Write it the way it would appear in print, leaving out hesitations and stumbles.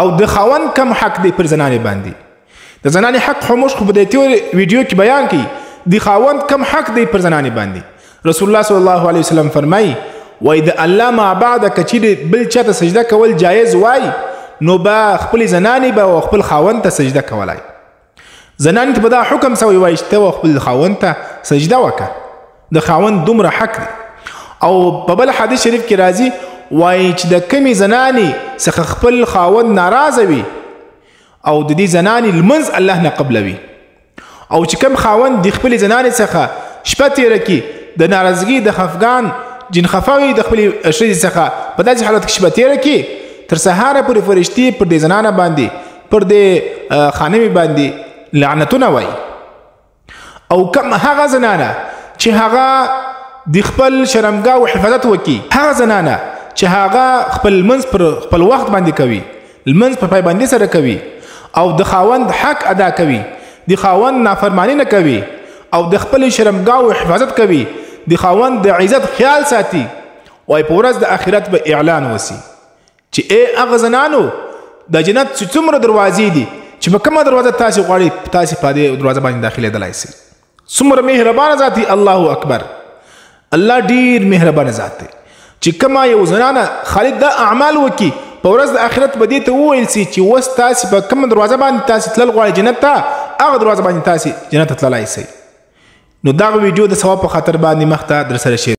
او د خاوند کم حق دی پر زنانه باندې د زنانه حق خاموش خو بدایتي ویډیو کې بیان کی د خاوند کم حق دی پر زنانه باندې رسول الله صلی الله علیه وسلم فرمای و اذا الله ما بعد کچې بل چاته سجده کول جایز وای نو با خپل زنانه به خپل خاوند ته سجده کولای زنانه ته به دا حکم سوی وای چې ته خپل خاوند ته سجده وکړه د خاوند دومره حق دی او په بل حدیث شریف کې راځي وای چې د کمی زنانی څخه خپل خاوند ناراضه وي او د دې زنانی لمنځ الله نه قبلوي او چې کم خاوند د خپل زنانی څخه شپه تیره کی د ناراضګي د خفګان جن خفاوي د خپل شری څخه په داسې حالت کې شپه تیره کی تر سهار پورې فرشتي پر دې زنانه باندې پر دې خانمي باندې لعنتونه وای او کم هغه زنانه چې هغه د خپل شرمګاه او حفاظت وکي هغه زنانه چې هغه خپل منځ پر خپل وخت باندې کوي المنځ په پابندۍ سره کوي او د خاوند حق ادا کوي د خاوند نافرمانی نه کوي او د خپل شرمګاه او حفاظت کوي د خاوند د عزت خیال ساتي او په ورځ د آخرت به اعلان وسی چې ای هغه زنانو د جنت څومره دروازې دي چې په کومه دروازه تاسو غواړئ تاسو په دې دروازه باندې داخله دلای شئ څومره مهربان ذات دی الله اکبر الله ډیر مهربان ذات دی چې کما یو زنانه خالد دا اعمال وکي په ورځ د آخرت به دې ته وویل سي چې اوس تاسو په کومه دروازه باندې تاسو تلل غواړئ جنت ته هغه دروازه باندې تاسو جنت ته تللی سئ نو دا ویډیو د ثواب په خاطر باندې مخ ته در سره شیر